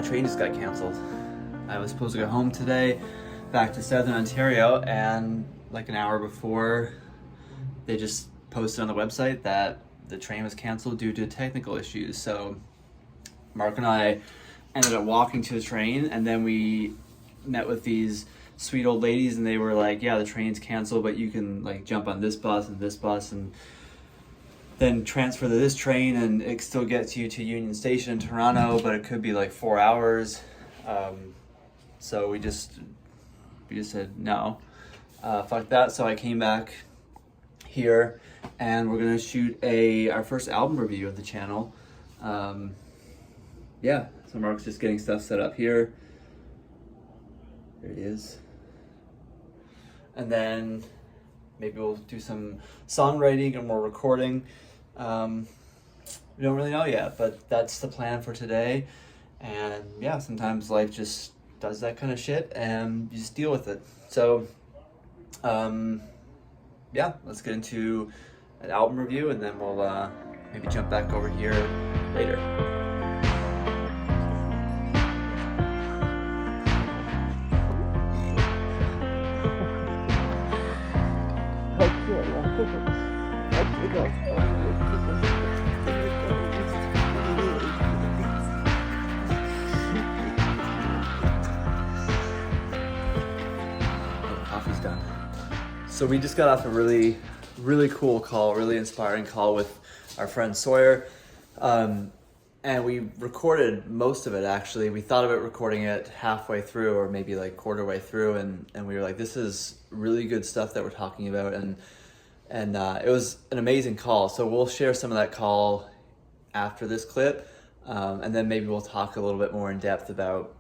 train just got canceled. I was supposed to go home today, back to Southern Ontario, and like an hour before, they just posted on the website that the train was canceled due to technical issues. So Mark and I ended up walking to the train, and then we met with these sweet old ladies, and they were like, yeah, the train's canceled, but you can like jump on this bus and then transfer to this train, and it still gets you to Union Station in Toronto, but it could be like 4 hours. So we just said no, fuck that. So I came back here, and we're gonna shoot our first album review of the channel. Yeah, so Mark's just getting stuff set up here. There he is. And then maybe we'll do some songwriting and more recording. We don't really know yet, but that's the plan for today. And yeah, sometimes life just does that kind of shit and you just deal with it. So yeah, let's get into an album review, and then we'll maybe jump back over here later. Coffee's done. So we just got off a really cool call, really inspiring call with our friend Sawyer. And we recorded most of it, actually. We thought about recording it halfway through, or maybe like quarter way through, and we were like, this is really good stuff that we're talking about, and it was an amazing call. So we'll share some of that call after this clip, and then maybe we'll talk a little bit more in depth about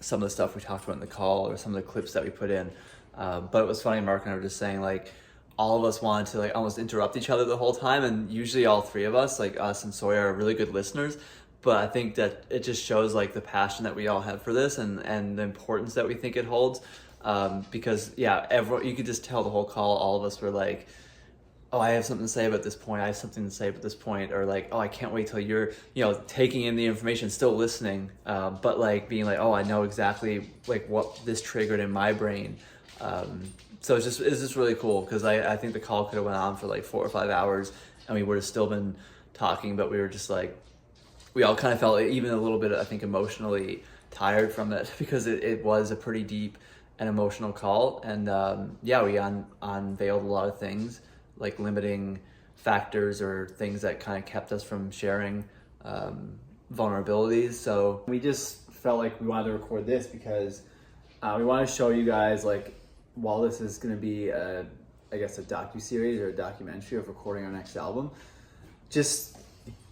some of the stuff we talked about in the call, or some of the clips that we put in. But it was funny, Mark and I were just saying, like, all of us wanted to like almost interrupt each other the whole time, and usually all three of us, like us and Sawyer, are really good listeners. But I think that it just shows like the passion that we all have for this, and the importance that we think it holds. Because yeah, everyone, you could just tell the whole call, all of us were like, oh, I have something to say about this point, I have something to say about this point, or like, oh, I can't wait till you're, taking in the information, still listening, but like being like, oh, I know exactly like what this triggered in my brain. So it's just really cool, because I think the call could have went on for like 4 or 5 hours, and we would have still been talking, but we were just like, we all kind of felt even a little bit, I think, emotionally tired from it, because it was a pretty deep and emotional call. And yeah, we unveiled a lot of things, like limiting factors or things that kind of kept us from sharing vulnerabilities. So we just felt like we wanted to record this because we want to show you guys, like, while this is going to be I guess a docu-series or a documentary of recording our next album, just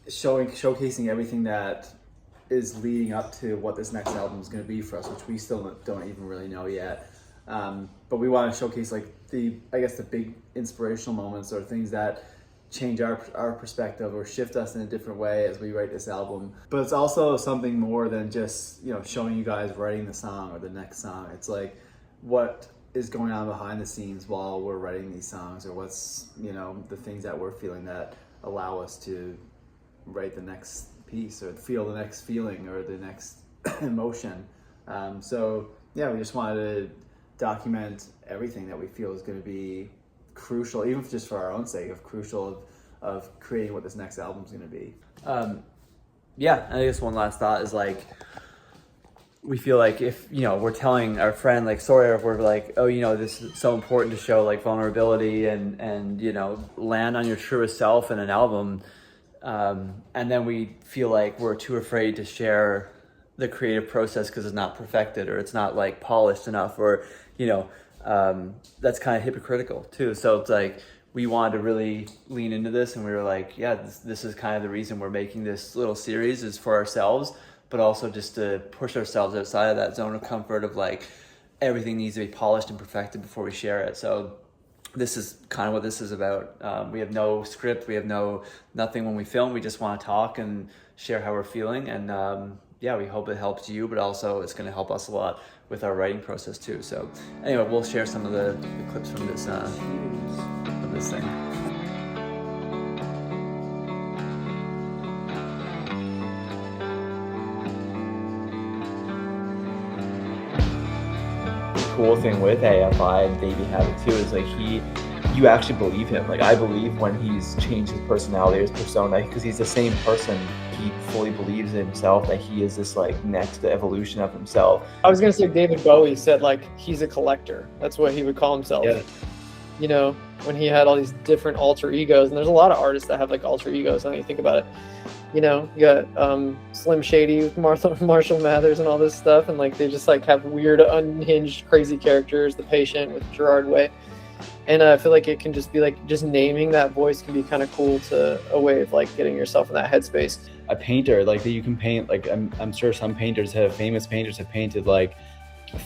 showcasing everything that is leading up to what this next album is going to be for us, which we still don't even really know yet. But we want to showcase like the big inspirational moments, or things that change our perspective or shift us in a different way as we write this album. But it's also something more than just, showing you guys writing the song or the next song. It's like what is going on behind the scenes while we're writing these songs, or what's, the things that we're feeling that allow us to write the next piece, or feel the next feeling, or the next emotion. So yeah, we just wanted to document everything that we feel is going to be crucial, even just for our own sake, of creating what this next album is going to be. Yeah, I guess one last thought is like, we feel like if, we're telling our friend like Sawyer, if we're like, oh, this is so important to show like vulnerability and land on your truest self in an album, and then we feel like we're too afraid to share the creative process because it's not perfected, or it's not like polished enough, or that's kind of hypocritical too. So it's like, we wanted to really lean into this, and we were like, yeah, this is kind of the reason we're making this little series, is for ourselves, but also just to push ourselves outside of that zone of comfort of like, everything needs to be polished and perfected before we share it. So this is kind of what this is about. We have no script, we have nothing when we film. We just want to talk and share how we're feeling, and yeah, we hope it helps you, but also it's going to help us a lot with our writing process too. So anyway, we'll share some of the clips from this thing. cool thing with AFI and Davey had it too is like you actually believe him. Like I believe when he's changed his personality, his persona, because he's the same person. He fully believes in himself that he is this like next evolution of himself. I was gonna say David Bowie said like he's a collector. That's what he would call himself. Yeah. You know, when he had all these different alter egos, and there's a lot of artists that have like alter egos. When you think about it, you know, you got Slim Shady with Marshall Mathers and all this stuff, and like they just like have weird, unhinged, crazy characters. The Patient with Gerard Way. And I feel like it can just be like, just naming that voice can be kind of cool to a way of like getting yourself in that headspace. A painter, like that you can paint, like I'm sure some famous painters have painted like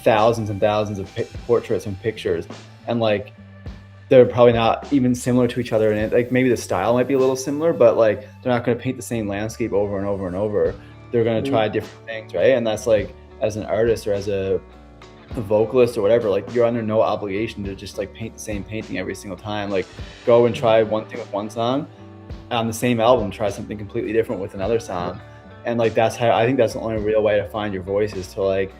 thousands and thousands of portraits and pictures, and like they're probably not even similar to each other. And like maybe the style might be a little similar, but like they're not going to paint the same landscape over and over and over. They're going to try different things, right? And that's like, as an artist or as a vocalist or whatever, like you're under no obligation to just like paint the same painting every single time. Like go and try one thing with one song, on the same album try something completely different with another song. And like that's how I think that's the only real way to find your voice, is to like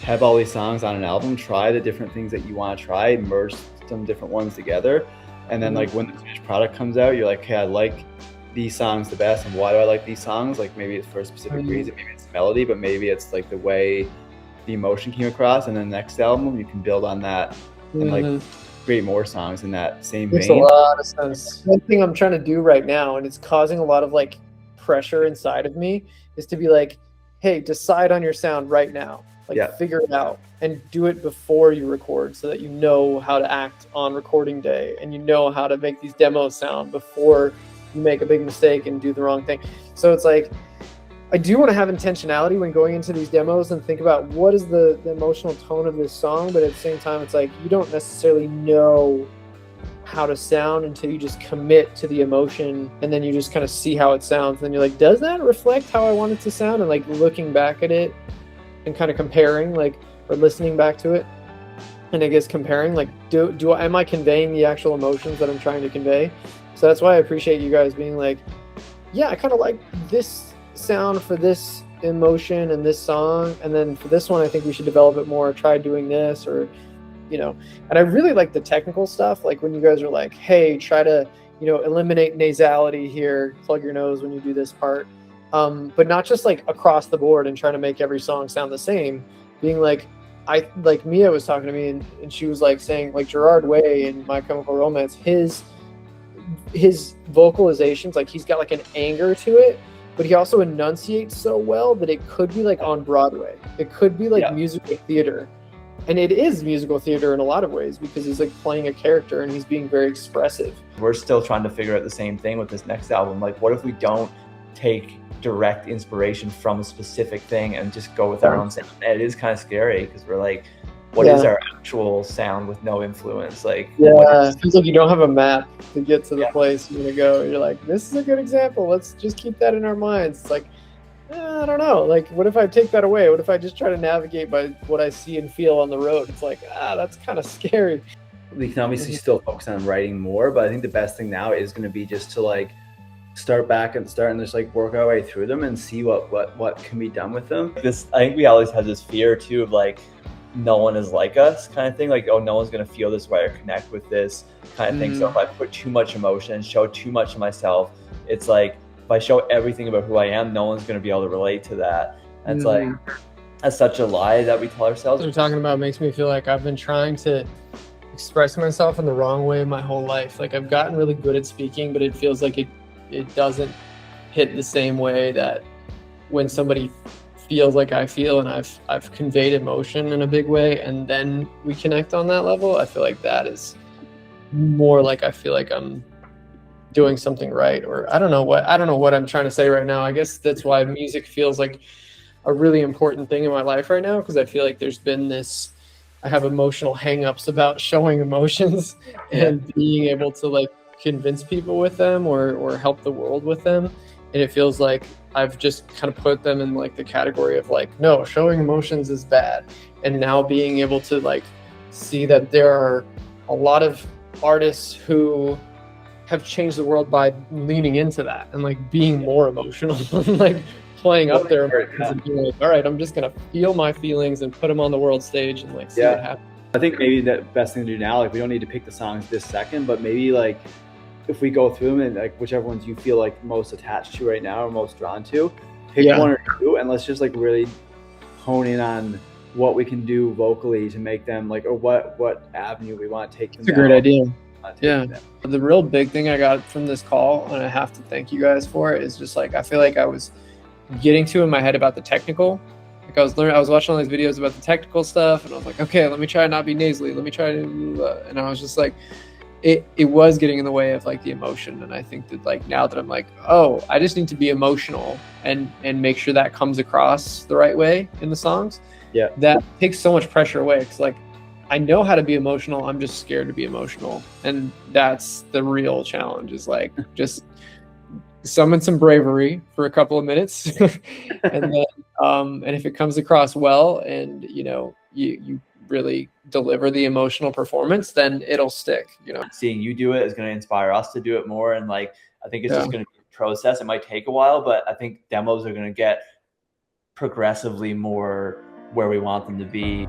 have all these songs on an album, try the different things that you want to try, merge some different ones together, and then like when the finished product comes out, you're like, hey, I like these songs the best, and why do I like these songs? Like maybe it's for a specific reason, maybe it's melody, but maybe it's like the way the emotion came across, and then the next album you can build on that and like create more songs in that same vein. Makes a lot of sense. One thing I'm trying to do right now, and it's causing a lot of like pressure inside of me, is to be like, hey, decide on your sound right now. Like figure it out and do it before you record, so that you know how to act on recording day, and you know how to make these demos sound before you make a big mistake and do the wrong thing. So it's like, I do want to have intentionality when going into these demos and think about what is the emotional tone of this song, but at the same time, it's like you don't necessarily know how to sound until you just commit to the emotion, and then you just kind of see how it sounds. And then you're like, does that reflect how I want it to sound? And like looking back at it and kind of comparing, like, or listening back to it, and I guess comparing, like, am I conveying the actual emotions that I'm trying to convey? So that's why I appreciate you guys being like, yeah, I kind of like this sound for this emotion and this song, and then for this one I think we should develop it more, try doing this, or you know. And I really like the technical stuff, like when you guys are like, hey, try to, you know, eliminate nasality here, plug your nose when you do this part, but not just like across the board and trying to make every song sound the same. Being like, like Mia was talking to me, and she was like saying, like Gerard Way in My Chemical Romance, his vocalizations, like he's got like an anger to it, but he also enunciates so well that it could be like on Broadway. It could be like musical theater. And it is musical theater in a lot of ways, because he's like playing a character and he's being very expressive. We're still trying to figure out the same thing with this next album. Like, what if we don't take direct inspiration from a specific thing and just go with our own sound? And it is kind of scary, because we're like, what is our actual sound with no influence? Like, it feels like you don't have a map to get to the place you want to go. You're like, this is a good example. Let's just keep that in our minds. It's like, I don't know. Like, what if I take that away? What if I just try to navigate by what I see and feel on the road? It's like, that's kind of scary. We can obviously still focus on writing more, but I think the best thing now is going to be just to like start and just like work our way through them and see what can be done with them. I think we always have this fear too of like, no one is like us kind of thing, like, oh, no one's going to feel this way or connect with this kind of thing. So if I put too much emotion and show too much of myself, it's like, if I show everything about who I am, no one's going to be able to relate to that. And it's like, that's such a lie that we tell ourselves. What you're talking about makes me feel like I've been trying to express myself in the wrong way my whole life. Like, I've gotten really good at speaking, but it feels like it doesn't hit the same way that when somebody feels like I feel, and I've conveyed emotion in a big way, and then we connect on that level. I feel like that is more like, I feel like I'm doing something right, or I don't know what I'm trying to say right now. I guess that's why music feels like a really important thing in my life right now, because I feel like there's been this, I have emotional hangups about showing emotions and being able to like convince people with them or help the world with them. And it feels like I've just kind of put them in like the category of like, no, showing emotions is bad. And now being able to like see that there are a lot of artists who have changed the world by leaning into that and like being more emotional and like playing up their emotions and being like, all right, I'm just gonna feel my feelings and put them on the world stage and like see what happens. I think maybe the best thing to do now, like we don't need to pick the songs this second, but maybe like if we go through them and like whichever ones you feel like most attached to right now or most drawn to, pick one or two, and let's just like really hone in on what we can do vocally to make them like, or what avenue we want to take them. That's a great idea. Yeah. The real big thing I got from this call, and I have to thank you guys for it, is just like I feel like I was getting to in my head about the technical. Like I was watching all these videos about the technical stuff, and I was like, okay, let me try not be nasally. Let me try to, and I was just like, it was getting in the way of like the emotion. And I think that like now that I'm like, oh, I just need to be emotional and make sure that comes across the right way in the songs. Yeah, that takes so much pressure away. Because like I know how to be emotional. I'm just scared to be emotional, and that's the real challenge. Is like just summon some bravery for a couple of minutes, and then and if it comes across well, and you really deliver the emotional performance, then it'll stick. Seeing you do it is going to inspire us to do it more, and like I think it's just going to be a process. It might take a while, but I think demos are going to get progressively more where we want them to be.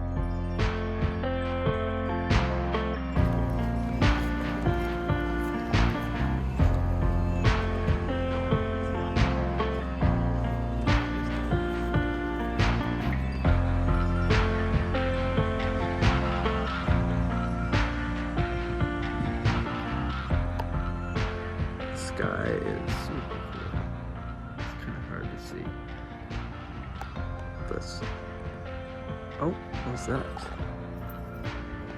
Sky is super cool. It's kind of hard to see. This. Oh, what's that? Is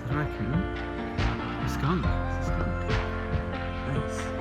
that a raccoon? A skunk. It's a skunk. Nice.